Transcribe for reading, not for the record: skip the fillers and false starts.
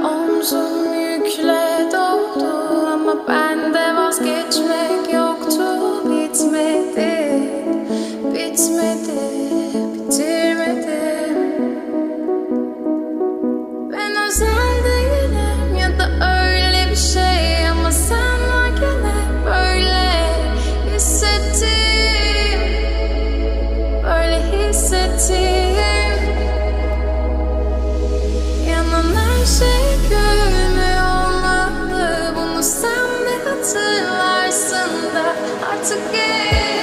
Omzum yükle doldu ama bende vazgeçmek yoktu. Bitmedi, bitmedi, bitirmedim. Ben özel değilim ya da öyle bir şey, ama sen varken hep böyle hissettim, böyle hissettim. Yanan her şey görünmüyor olmalı, bunu sen de hatırlarsın da artık geç.